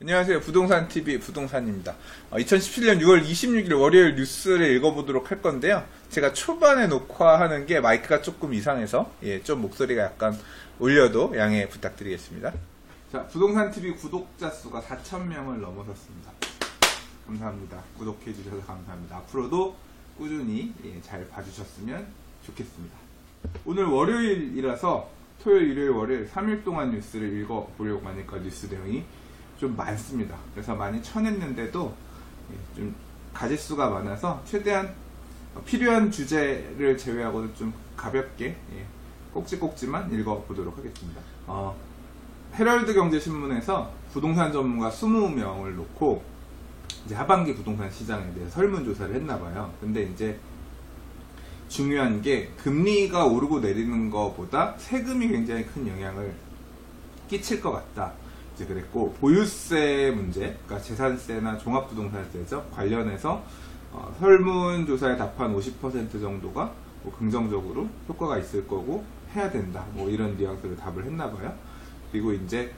안녕하세요. 부동산TV 부동산입니다. 2017년 6월 26일 월요일 뉴스를 읽어보도록 할 건데요. 제가 초반에 녹화하는 게 마이크가 조금 이상해서 좀 목소리가 약간 올려도 양해 부탁드리겠습니다. 자, 부동산TV 구독자 수가 4,000명을 넘어섰습니다. 감사합니다. 구독해주셔서 감사합니다. 앞으로도 꾸준히 잘 봐주셨으면 좋겠습니다. 오늘 월요일이라서 토요일, 일요일, 월요일 3일 동안 뉴스를 읽어보려고 하니까 뉴스 내용이 좀 많습니다. 그래서 많이 쳐냈는데도 좀 가짓수가 많아서 최대한 필요한 주제를 제외하고는 좀 가볍게 꼭지꼭지만 읽어보도록 하겠습니다. 헤럴드 경제신문에서 부동산 전문가 20명을 놓고 이제 하반기 부동산 시장에 대해 설문조사를 했나봐요. 근데 이제 중요한 게 금리가 오르고 내리는 것보다 세금이 굉장히 큰 영향을 끼칠 것 같다. 그랬고, 보유세 문제, 그러니까 재산세나 종합부동산세죠, 관련해서 설문조사에 답한 50% 정도가 뭐 긍정적으로 효과가 있을 거고 해야 된다, 뭐 이런 뉘앙스로 답을 했나봐요. 그리고 이제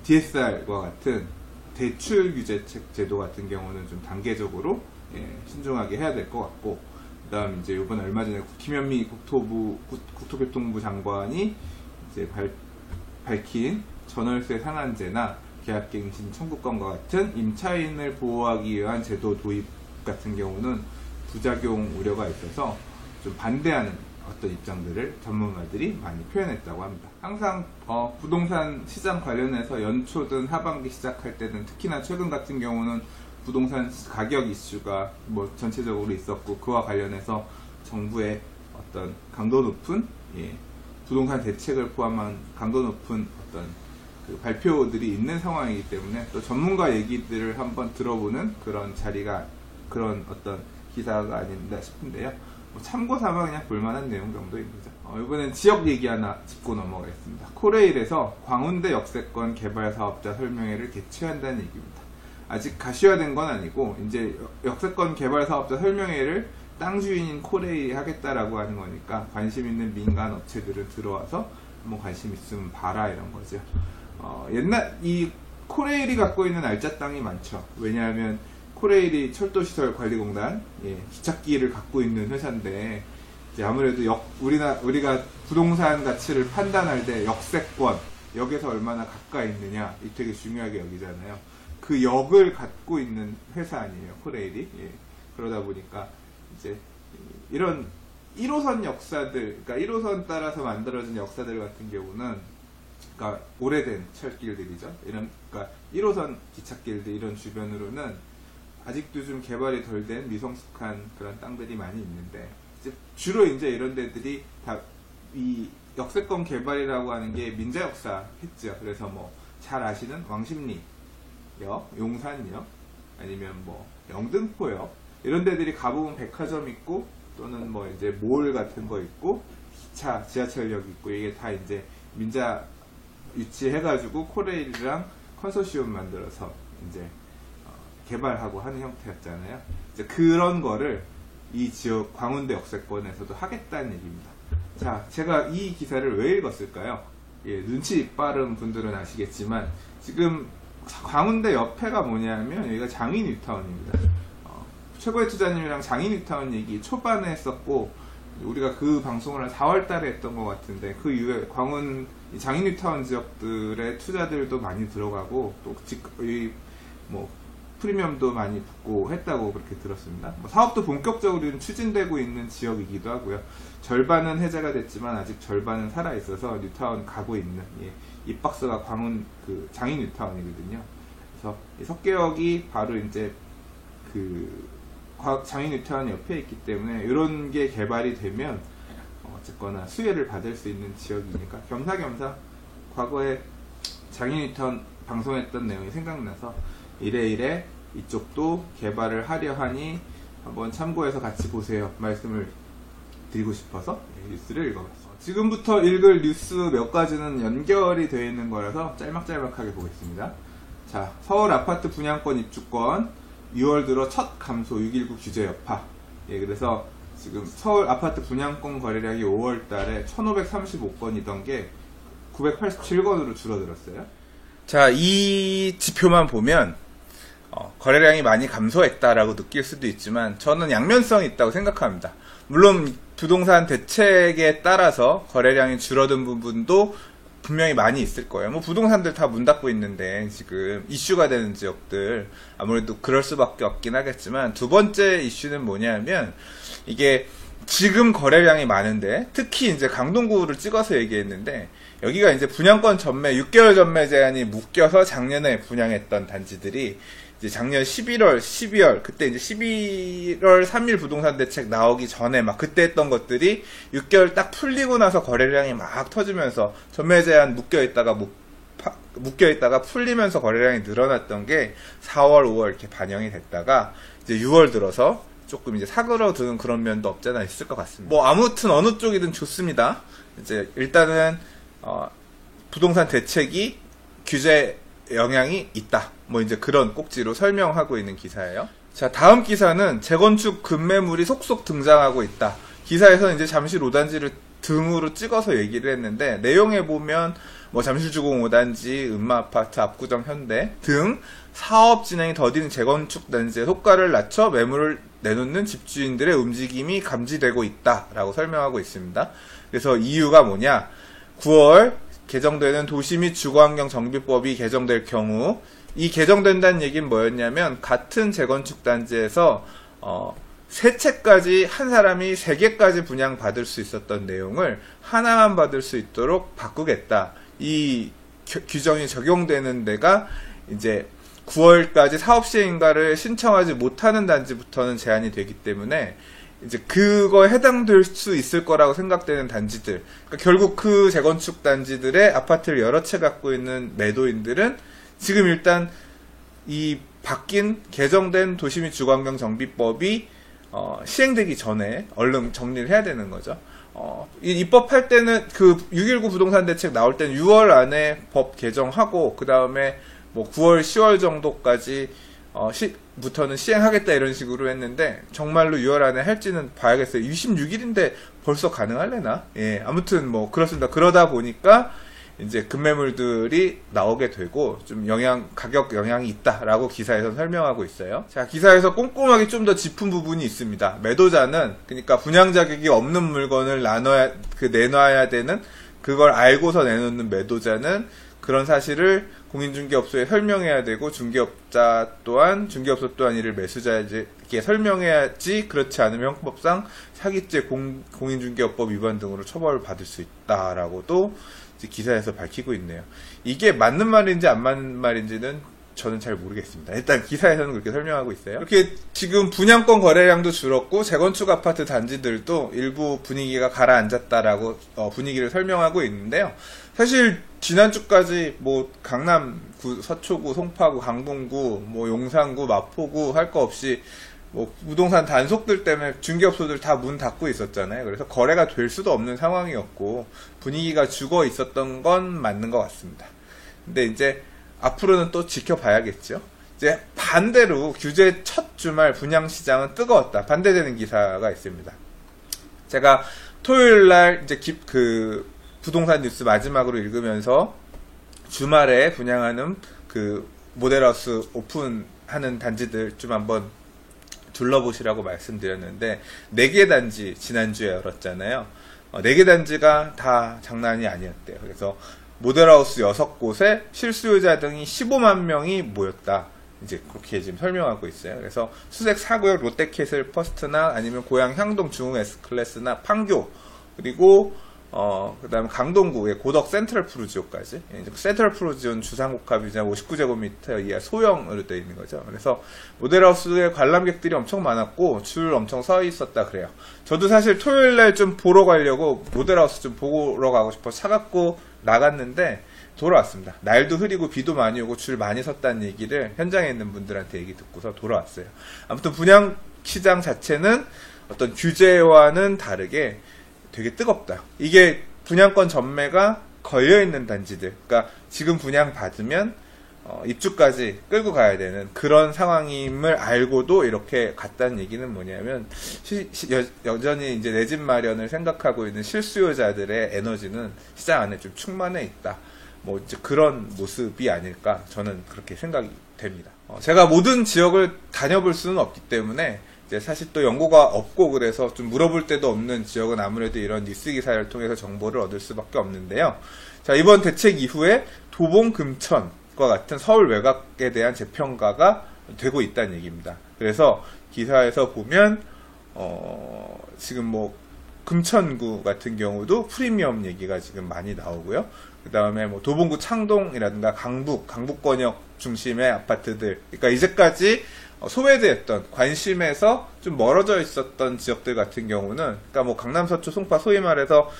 DSR과 같은 대출 규제책 제도 같은 경우는 좀 단계적으로 신중하게 해야 될 것 같고, 그 다음 이제 이번 얼마 전에 김현미 국토교통부 장관이 이제 밝힌 전월세 상한제나 계약갱신 청구권과 같은 임차인을 보호하기 위한 제도 도입 같은 경우는 부작용 우려가 있어서 좀 반대하는 어떤 입장들을 전문가들이 많이 표현했다고 합니다. 항상 부동산 시장 관련해서 연초든 하반기 시작할 때는, 특히나 최근 같은 경우는 부동산 가격 이슈가 뭐 전체적으로 있었고, 그와 관련해서 정부의 어떤 강도 높은 부동산 대책을 포함한 강도 높은 어떤 발표들이 있는 상황이기 때문에, 또 전문가 얘기들을 한번 들어보는 그런 자리가, 그런 어떤 기사가 아닌가 싶은데요. 참고 삼아 그냥 볼만한 내용 정도입니다. 이번엔 지역 얘기 하나 짚고 넘어가겠습니다. 코레일에서 광운대 역세권 개발 사업자 설명회를 개최한다는 얘기입니다. 아직 가시화된 건 아니고, 이제 역세권 개발 사업자 설명회를 땅 주인인 코레일이 하겠다라고 하는 거니까 관심 있는 민간 업체들은 들어와서 한번 관심 있으면 봐라, 이런 거죠. 이 코레일이 갖고 있는 알짜 땅이 많죠. 왜냐하면 코레일이 철도시설관리공단, 기찻길을 갖고 있는 회사인데, 이제 아무래도 우리가 부동산 가치를 판단할 때 역세권, 역에서 얼마나 가까이 있느냐, 이 되게 중요하게 여기잖아요. 그 역을 갖고 있는 회사 아니에요, 코레일이. 그러다 보니까 이제 이런 1호선 역사들, 그러니까 1호선 따라서 만들어진 역사들 같은 경우는, 그러니까 오래된 철길들이죠. 그러니까 1호선 기찻길들 이런 주변으로는 아직도 좀 개발이 덜 된 미성숙한 그런 땅들이 많이 있는데, 이제 주로 이제 이런 데들이 다 이 역세권 개발이라고 하는 게 민자 역사 했죠. 그래서 뭐 잘 아시는 왕십리역, 용산역, 아니면 뭐 영등포역, 이런 데들이 가보면 백화점 있고, 또는 뭐 이제 몰 같은 거 있고, 기차, 지하철역 있고, 이게 다 이제 민자 유치해가지고 코레일이랑 컨소시엄 만들어서 이제 개발하고 하는 형태였잖아요. 이제 그런 거를 이 지역 광운대 역세권에서도 하겠다는 얘기입니다. 자, 제가 이 기사를 왜 읽었을까요? 눈치 빠른 분들은 아시겠지만, 지금 광운대 옆에가 뭐냐면 여기가 장인 뉴타운입니다. 최고의 투자님이랑 장인 뉴타운 얘기 초반에 했었고, 우리가 그 방송을 한 4월 달에 했던 것 같은데, 그 이후에 광운 장인 뉴타운 지역들의 투자들도 많이 들어가고, 또 뭐 프리미엄도 많이 붙고 했다고 그렇게 들었습니다. 사업도 본격적으로 추진되고 있는 지역이기도 하고요. 절반은 해제가 됐지만 아직 절반은 살아 있어서 뉴타운 가고 있는, 이 박스가 광운 그 장인 뉴타운이거든요. 그래서 이 석계역이 바로 이제 장인 뉴타운 옆에 있기 때문에 이런 게 개발이 되면 어쨌거나 수혜를 받을 수 있는 지역이니까 겸사겸사 과거에 장인 뉴타운 방송했던 내용이 생각나서 이래 이쪽도 개발을 하려 하니 한번 참고해서 같이 보세요 말씀을 드리고 싶어서 뉴스를 읽어봤습니다. 지금부터 읽을 뉴스 몇 가지는 연결이 되어 있는 거라서 짤막짤막하게 보겠습니다. 자, 서울 아파트 분양권 입주권 6월 들어 첫 감소 6.19 규제 여파. 그래서 지금 서울 아파트 분양권 거래량이 5월 달에 1535건이던 게 987건으로 줄어들었어요. 자, 이 지표만 보면 거래량이 많이 감소했다라고 느낄 수도 있지만 저는 양면성이 있다고 생각합니다. 물론 부동산 대책에 따라서 거래량이 줄어든 부분도 분명히 많이 있을 거예요. 뭐 부동산들 다 문 닫고 있는데 지금 이슈가 되는 지역들 아무래도 그럴 수밖에 없긴 하겠지만, 두 번째 이슈는 뭐냐면 이게 지금 거래량이 많은데 특히 이제 강동구를 찍어서 얘기했는데, 여기가 이제 분양권 전매 6개월 전매 제한이 묶여서 작년에 분양했던 단지들이 이제 작년 11월, 12월, 그때 이제 11월 3일 부동산 대책 나오기 전에 막 그때 했던 것들이 6개월 딱 풀리고 나서 거래량이 막 터지면서 전매 제한 묶여있다가 풀리면서 거래량이 늘어났던 게 4월, 5월 이렇게 반영이 됐다가 이제 6월 들어서 조금 이제 사그러드는 그런 면도 없잖아 있을 것 같습니다. 뭐 아무튼 어느 쪽이든 좋습니다. 이제 일단은 부동산 대책이 규제 영향이 있다. 뭐 이제 그런 꼭지로 설명하고 있는 기사예요. 자, 다음 기사는 재건축 급매물이 속속 등장하고 있다. 기사에서는 이제 잠실 5단지를 등으로 찍어서 얘기를 했는데, 내용에 보면 뭐 잠실주공 5단지, 음마아파트, 압구정 현대 등 사업 진행이 더딘 재건축 단지의 효과를 낮춰 매물을 내놓는 집주인들의 움직임이 감지되고 있다라고 설명하고 있습니다. 그래서 이유가 뭐냐? 9월 개정되는 도시 및 주거환경 정비법이 개정될 경우, 이 개정된다는 얘기는 뭐였냐면 같은 재건축 단지에서 세 채까지 한 사람이 3개까지 분양받을 수 있었던 내용을 하나만 받을 수 있도록 바꾸겠다. 이 규정이 적용되는 데가 이제 9월까지 사업 시행인가를 신청하지 못하는 단지부터는 제한이 되기 때문에 이제 그거에 해당될 수 있을 거라고 생각되는 단지들, 그러니까 결국 그 재건축 단지들의 아파트를 여러 채 갖고 있는 매도인들은 지금 일단 이 바뀐 개정된 도시 및 주거환경 정비법이 시행되기 전에 얼른 정리를 해야 되는 거죠. 입법할 때는 그 6.19 부동산 대책 나올 때는 6월 안에 법 개정하고 그 다음에 뭐 9월, 10월 정도까지 부터는 시행하겠다 이런 식으로 했는데, 정말로 6월 안에 할지는 봐야겠어요. 26일인데 벌써 가능할래나? 예, 아무튼 뭐 그렇습니다. 그러다 보니까 이제 급매물들이 나오게 되고 좀 가격 영향이 있다라고 기사에서 설명하고 있어요. 자, 기사에서 꼼꼼하게 좀 더 짚은 부분이 있습니다. 매도자는, 그러니까 분양 자격이 없는 물건을 내놔야 되는, 그걸 알고서 내놓는 매도자는 그런 사실을 공인중개업소에 설명해야 되고, 중개업소 또한 이를 매수자에게 설명해야지, 그렇지 않으면 형법상 사기죄, 공인중개업법 위반 등으로 처벌을 받을 수 있다라고도 기사에서 밝히고 있네요. 이게 맞는 말인지 안 맞는 말인지는 저는 잘 모르겠습니다. 일단 기사에서는 그렇게 설명하고 있어요. 이렇게 지금 분양권 거래량도 줄었고 재건축 아파트 단지들도 일부 분위기가 가라앉았다라고 분위기를 설명하고 있는데요. 사실 지난주까지 뭐 강남구, 서초구, 송파구, 강동구, 뭐 용산구, 마포구 할 거 없이 뭐 부동산 단속들 때문에 중개업소들 다 문 닫고 있었잖아요. 그래서 거래가 될 수도 없는 상황이었고 분위기가 죽어 있었던 건 맞는 것 같습니다. 근데 이제 앞으로는 또 지켜봐야겠죠. 이제 반대로 규제 첫 주말 분양시장은 뜨거웠다. 반대되는 기사가 있습니다. 제가 토요일날 이제 부동산 뉴스 마지막으로 읽으면서 주말에 분양하는 그 모델하우스 오픈하는 단지들 좀 한번 둘러보시라고 말씀드렸는데, 4개 단지 지난주에 열었잖아요. 4개 단지가 다 장난이 아니었대요. 그래서 모델하우스 6곳에 실수요자 등이 15만 명이 모였다. 이제 그렇게 지금 설명하고 있어요. 그래서 수색 4구역 롯데캐슬 퍼스트나 아니면 고양 향동 중흥 S클래스나 판교, 그리고 그 다음에 강동구의 고덕 센트럴 푸르지오까지. 센트럴 푸르지오는 주상복합이 59제곱미터 이하 소형으로 되어 있는 거죠. 그래서 모델하우스에 관람객들이 엄청 많았고 줄 엄청 서 있었다 그래요. 저도 사실 토요일날 좀 보러 가려고 모델하우스 좀 보러 가고 싶어 차 갖고 나갔는데 돌아왔습니다. 날도 흐리고 비도 많이 오고 줄 많이 섰다는 얘기를 현장에 있는 분들한테 얘기 듣고서 돌아왔어요. 아무튼 분양시장 자체는 어떤 규제와는 다르게 되게 뜨겁다. 이게 분양권 전매가 걸려있는 단지들, 그러니까 지금 분양 받으면 입주까지 끌고 가야 되는 그런 상황임을 알고도 이렇게 갔다는 얘기는 뭐냐면, 여전히 이제 내 집 마련을 생각하고 있는 실수요자들의 에너지는 시장 안에 좀 충만해 있다. 뭐 이제 그런 모습이 아닐까 저는 그렇게 생각이 됩니다. 제가 모든 지역을 다녀볼 수는 없기 때문에 이제 사실 또 연고가 없고 그래서 좀 물어볼 데도 없는 지역은 아무래도 이런 뉴스 기사를 통해서 정보를 얻을 수밖에 없는데요. 자, 이번 대책 이후에 도봉 금천과 같은 서울 외곽에 대한 재평가가 되고 있다는 얘기입니다. 그래서 기사에서 보면 지금 뭐 금천구 같은 경우도 프리미엄 얘기가 지금 많이 나오고요. 그 다음에 뭐 도봉구 창동이라든가 강북권역 중심의 아파트들, 그러니까 이제까지 소외됐던 관심에서 좀 멀어져 있었던 지역들 같은 경우는, 그러니까 뭐 강남, 서초, 송파 소위 말해서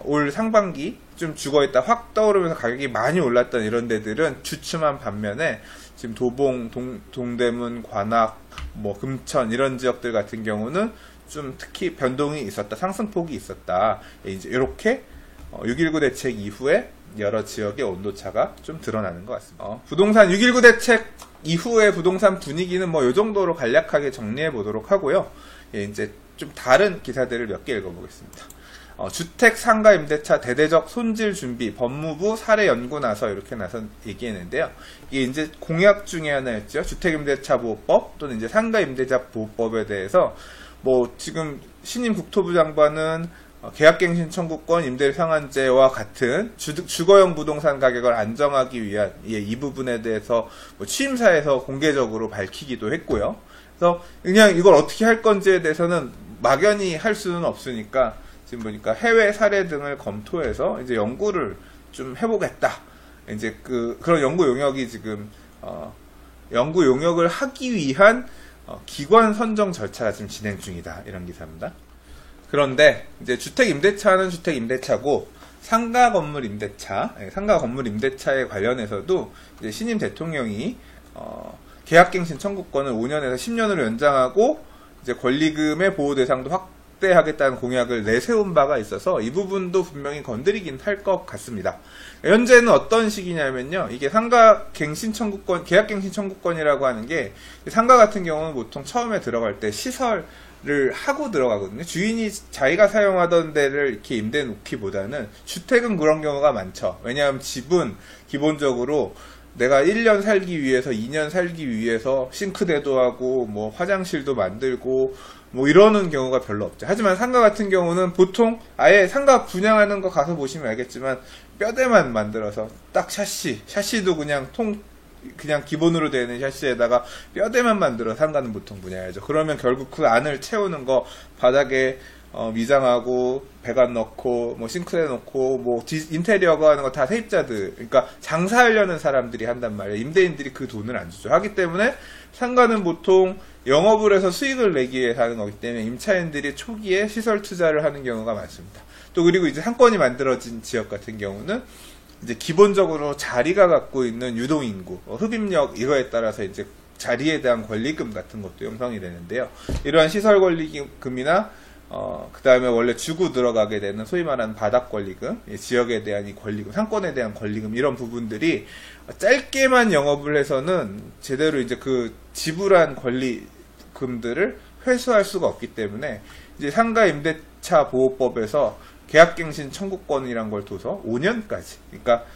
올 상반기 좀 죽어있다 확 떠오르면서 가격이 많이 올랐던 이런 데들은 주춤한 반면에 지금 도봉, 동대문, 관악, 뭐 금천 이런 지역들 같은 경우는 좀 특히 변동이 있었다, 상승폭이 있었다. 이제 이렇게 6.19 대책 이후에 여러 지역의 온도차가 좀 드러나는 것 같습니다. 부동산 6.19 대책 이후의 부동산 분위기는 뭐 이 정도로 간략하게 정리해 보도록 하고요. 이제 좀 다른 기사들을 몇 개 읽어보겠습니다. 주택 상가 임대차 대대적 손질 준비 법무부 사례 연구 나서 이렇게 나서 얘기했는데요. 이게 이제 공약 중에 하나였죠. 주택 임대차 보호법 또는 이제 상가 임대차 보호법에 대해서 뭐 지금 신임 국토부 장관은 계약갱신 청구권 임대 상한제와 같은 주거용 부동산 가격을 안정하기 위한 이 부분에 대해서 뭐 취임사에서 공개적으로 밝히기도 했고요. 그래서 그냥 이걸 어떻게 할 건지에 대해서는 막연히 할 수는 없으니까 지금 보니까 해외 사례 등을 검토해서 이제 연구를 좀 해보겠다. 이제 그런 연구 용역이 지금 연구 용역을 하기 위한 기관 선정 절차가 지금 진행 중이다. 이런 기사입니다. 그런데 이제 주택 임대차는 주택 임대차고 상가 건물 임대차에 관련해서도 이제 신임 대통령이 계약갱신 청구권을 5년에서 10년으로 연장하고 이제 권리금의 보호 대상도 확대하겠다는 공약을 내세운 바가 있어서 이 부분도 분명히 건드리긴 할 것 같습니다. 현재는 어떤 식이냐면요. 이게 상가갱신 청구권, 계약갱신 청구권이라고 하는 게 상가 같은 경우는 보통 처음에 들어갈 때 시설을 하고 들어가거든요. 주인이 자기가 사용하던 데를 이렇게 임대 놓기보다는 주택은 그런 경우가 많죠. 왜냐하면 집은 기본적으로 내가 1년 살기 위해서 2년 살기 위해서 싱크대도 하고 뭐 화장실도 만들고 뭐 이러는 경우가 별로 없죠. 하지만 상가 같은 경우는 보통 아예 상가 분양하는 거 가서 보시면 알겠지만 뼈대만 만들어서 딱 샤시도 그냥 그냥 기본으로 되는 샤시에다가 뼈대만 만들어 상가는 보통 분양하죠. 그러면 결국 그 안을 채우는 거 바닥에 미장하고 배관 넣고 뭐 싱크대 넣고 뭐 인테리어가 하는 거 다 세입자들, 그러니까 장사하려는 사람들이 한단 말이에요. 임대인들이 그 돈을 안 주죠. 하기 때문에 상가는 보통 영업을 해서 수익을 내기 위해서 하는 거기 때문에 임차인들이 초기에 시설 투자를 하는 경우가 많습니다. 또 그리고 이제 상권이 만들어진 지역 같은 경우는 이제 기본적으로 자리가 갖고 있는 유동인구, 흡입력 이거에 따라서 이제 자리에 대한 권리금 같은 것도 형성이 되는데요. 이러한 시설 권리금이나 그 다음에 원래 주고 들어가게 되는 소위 말하는 바닥 권리금, 지역에 대한 이 권리금, 상권에 대한 권리금 이런 부분들이 짧게만 영업을 해서는 제대로 이제 그 지불한 권리금들을 회수할 수가 없기 때문에 이제 상가 임대차 보호법에서 계약갱신 청구권이란 걸 둬서 5년까지, 그러니까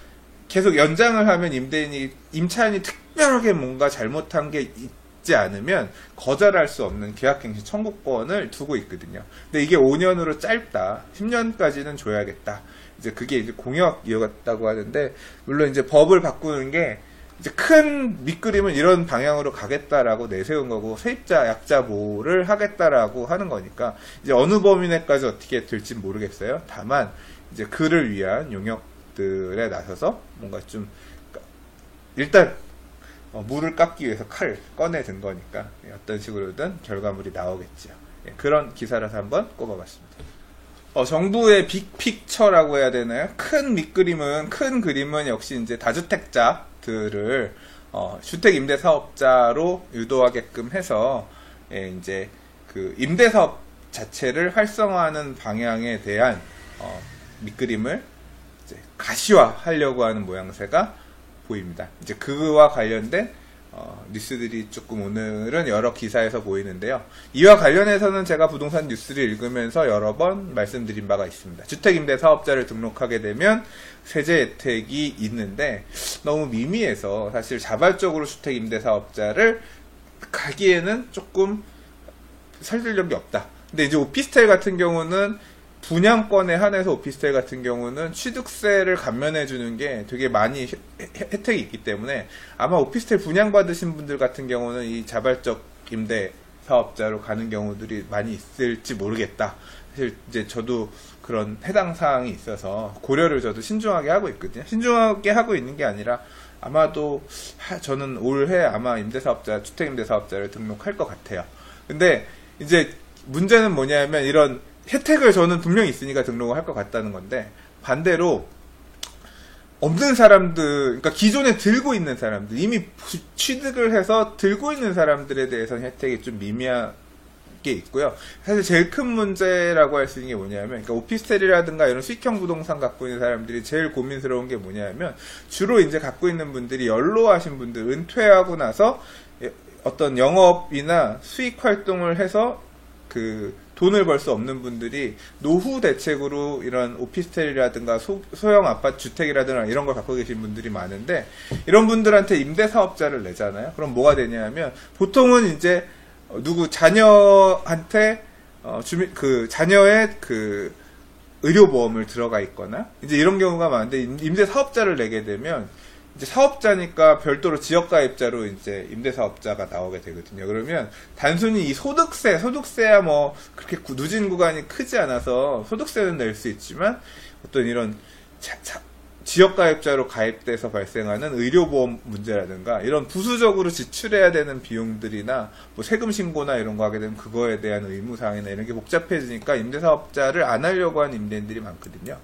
계속 연장을 하면 임차인이 특별하게 뭔가 잘못한 게 있지 않으면 거절할 수 없는 계약갱신 청구권을 두고 있거든요. 근데 이게 5년으로 짧다, 10년까지는 줘야겠다. 이제 그게 이제 공약이었다고 하는데, 물론 이제 법을 바꾸는 게 이제 큰 밑그림은 이런 방향으로 가겠다라고 내세운 거고, 세입자 약자 보호를 하겠다라고 하는 거니까 이제 어느 범위 내까지 어떻게 될지 모르겠어요. 다만 이제 그를 위한 용역들에 나서서 뭔가 좀 일단 물을 깎기 위해서 칼을 꺼내든 거니까 어떤 식으로든 결과물이 나오겠죠. 그런 기사라서 한번 꼽아봤습니다. 정부의 빅픽처라고 해야 되나요? 큰 그림은 역시 이제 다주택자들을 주택 임대 사업자로 유도하게끔 해서 이제 그 임대 사업 자체를 활성화하는 방향에 대한 밑그림을 이제 가시화하려고 하는 모양새가 보입니다. 이제 그와 관련된 뉴스들이 조금 오늘은 여러 기사에서 보이는데요. 이와 관련해서는 제가 부동산 뉴스를 읽으면서 여러 번 말씀드린 바가 있습니다. 주택임대사업자를 등록하게 되면 세제 혜택이 있는데 너무 미미해서 사실 자발적으로 주택임대사업자를 가기에는 조금 설득력이 없다. 근데 이제 오피스텔 같은 경우는 분양권에 한해서 오피스텔 같은 경우는 취득세를 감면해 주는 게 되게 많이 혜택이 있기 때문에 아마 오피스텔 분양받으신 분들 같은 경우는 이 자발적 임대 사업자로 가는 경우들이 많이 있을지 모르겠다. 사실 이제 저도 그런 해당 사항이 있어서 고려를 저도 신중하게 하고 있거든요. 신중하게 하고 있는 게 아니라 아마도 저는 올해 아마 임대사업자, 주택임대사업자를 등록할 것 같아요. 근데 이제 문제는 뭐냐면 이런 혜택을 저는 분명히 있으니까 등록을 할 것 같다는 건데 반대로 없는 사람들, 그러니까 기존에 들고 있는 사람들, 이미 취득을 해서 들고 있는 사람들에 대해서는 혜택이 좀 미미하게 있고요. 사실 제일 큰 문제라고 할 수 있는 게 뭐냐면, 그러니까 오피스텔이라든가 이런 수익형 부동산 갖고 있는 사람들이 제일 고민스러운 게 뭐냐면, 주로 이제 갖고 있는 분들이 연로하신 분들, 은퇴하고 나서 어떤 영업이나 수익 활동을 해서 돈을 벌 수 없는 분들이 노후 대책으로 이런 오피스텔이라든가 소형 아파트 주택이라든가 이런 걸 갖고 계신 분들이 많은데, 이런 분들한테 임대사업자를 내잖아요. 그럼 뭐가 되냐면 보통은 이제 자녀한테 자녀의 의료보험을 들어가 있거나 이제 이런 경우가 많은데, 임대사업자를 내게 되면 이제 사업자니까 별도로 지역가입자로 이제 임대사업자가 나오게 되거든요. 그러면 단순히 이 소득세야 뭐 그렇게 누진 구간이 크지 않아서 소득세는 낼 수 있지만 어떤 이런 지역가입자로 가입돼서 발생하는 의료보험 문제라든가 이런 부수적으로 지출해야 되는 비용들이나 뭐 세금 신고나 이런 거 하게 되면 그거에 대한 의무사항이나 이런 게 복잡해지니까 임대사업자를 안 하려고 하는 임대인들이 많거든요.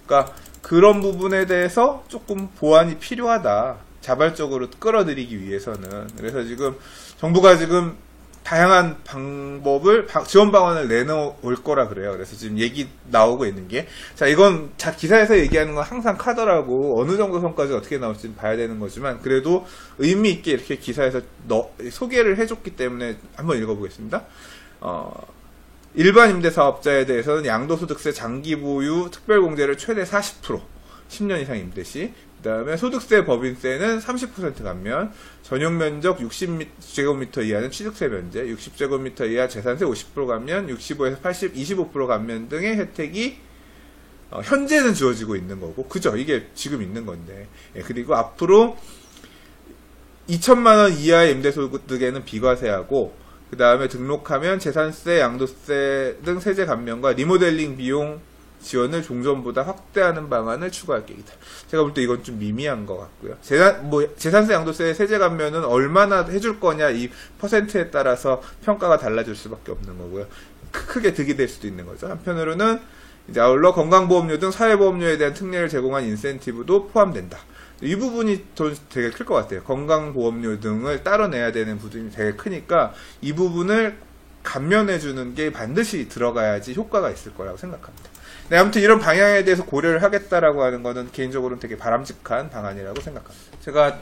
그러니까 그런 부분에 대해서 조금 보완이 필요하다. 자발적으로 끌어들이기 위해서는. 그래서 지금 정부가 지금 다양한 지원 방안을 내놓을 거라 그래요. 그래서 지금 얘기 나오고 있는 게, 자, 이건 기사에서 얘기하는 건 항상 카더라고 어느 정도 선까지 어떻게 나올지 봐야 되는 거지만, 그래도 의미 있게 이렇게 기사에서 소개를 해줬기 때문에 한번 읽어보겠습니다. 일반 임대사업자에 대해서는 양도소득세 장기보유 특별공제를 최대 40%, 10년 이상 임대 시, 그 다음에 소득세 법인세는 30% 감면, 전용면적 60제곱미터 이하는 취득세 면제, 60제곱미터 이하 재산세 50% 감면, 65에서 80, 25% 감면 등의 혜택이 현재는 주어지고 있는 거고, 그죠? 이게 지금 있는 건데. 예, 그리고 앞으로 2천만원 이하의 임대소득에는 비과세하고, 그 다음에 등록하면 재산세, 양도세 등 세제 감면과 리모델링 비용 지원을 종전보다 확대하는 방안을 추구할 계획이다. 제가 볼 때 이건 좀 미미한 것 같고요. 재산세, 양도세, 세제 감면은 얼마나 해줄 거냐, 이 퍼센트에 따라서 평가가 달라질 수밖에 없는 거고요. 크게 득이 될 수도 있는 거죠. 한편으로는 이제 아울러 건강보험료 등 사회보험료에 대한 특례를 제공한 인센티브도 포함된다. 이 부분이 되게 클 것 같아요. 건강보험료 등을 따로 내야 되는 부분이 되게 크니까 이 부분을 감면해주는 게 반드시 들어가야지 효과가 있을 거라고 생각합니다. 네, 아무튼 이런 방향에 대해서 고려를 하겠다라고 하는 거는 개인적으로는 되게 바람직한 방안이라고 생각합니다. 제가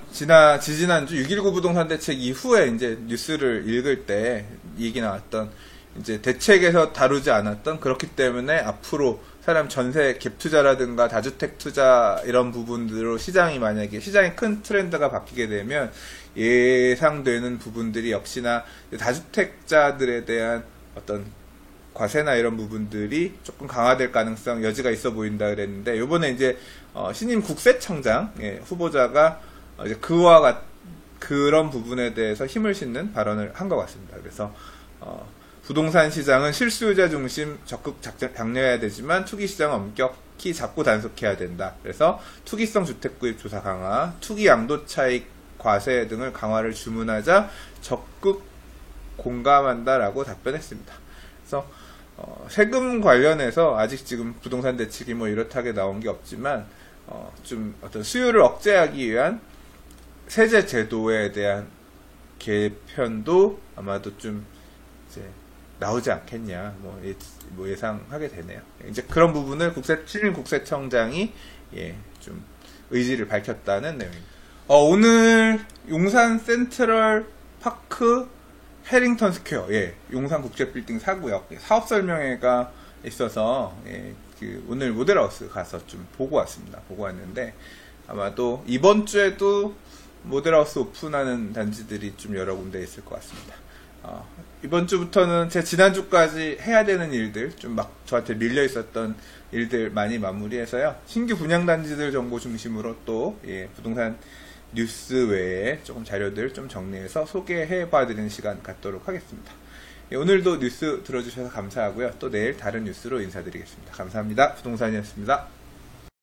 지지난주 6.19 부동산 대책 이후에 이제 뉴스를 읽을 때 얘기 나왔던 이제 대책에서 다루지 않았던, 그렇기 때문에 앞으로 사람 전세 갭 투자라든가 다주택 투자 이런 부분들로 시장이 큰 트렌드가 바뀌게 되면 예상되는 부분들이 역시나 다주택자들에 대한 어떤 과세나 이런 부분들이 조금 강화될 가능성 여지가 있어 보인다 그랬는데, 요번에 이제 신임 국세청장 후보자가 이제 그런 부분에 대해서 힘을 싣는 발언을 한 것 같습니다. 그래서 부동산 시장은 실수요자 중심 적극 장려해야 되지만 투기 시장은 엄격히 잡고 단속해야 된다. 그래서 투기성 주택 구입 조사 강화, 투기 양도 차익 과세 등을 강화를 주문하자 적극 공감한다라고 답변했습니다. 그래서 세금 관련해서 아직 지금 부동산 대책이 뭐 이렇다게 나온 게 없지만 좀 어떤 수요를 억제하기 위한 세제 제도에 대한 개편도 아마도 좀 이제 나오지 않겠냐, 뭐 예상하게 되네요. 이제 그런 부분을 신임 국세청장이 좀 의지를 밝혔다는 내용입니다. 오늘 용산 센트럴 파크 해링턴 스퀘어, 예, 용산 국제 빌딩 4구역 사업 설명회가 있어서, 예, 오늘 모델하우스 가서 좀 보고 왔습니다. 보고 왔는데, 아마도 이번 주에도 모델하우스 오픈하는 단지들이 좀 여러 군데 있을 것 같습니다. 이번 주부터는 제 지난주까지 해야 되는 일들, 좀 막 저한테 밀려 있었던 일들 많이 마무리해서요. 신규 분양 단지들 정보 중심으로 또, 예, 부동산 뉴스 외에 조금 자료들 좀 정리해서 소개해 봐드리는 시간 갖도록 하겠습니다. 예, 오늘도 뉴스 들어주셔서 감사하고요. 또 내일 다른 뉴스로 인사드리겠습니다. 감사합니다. 부동산이었습니다.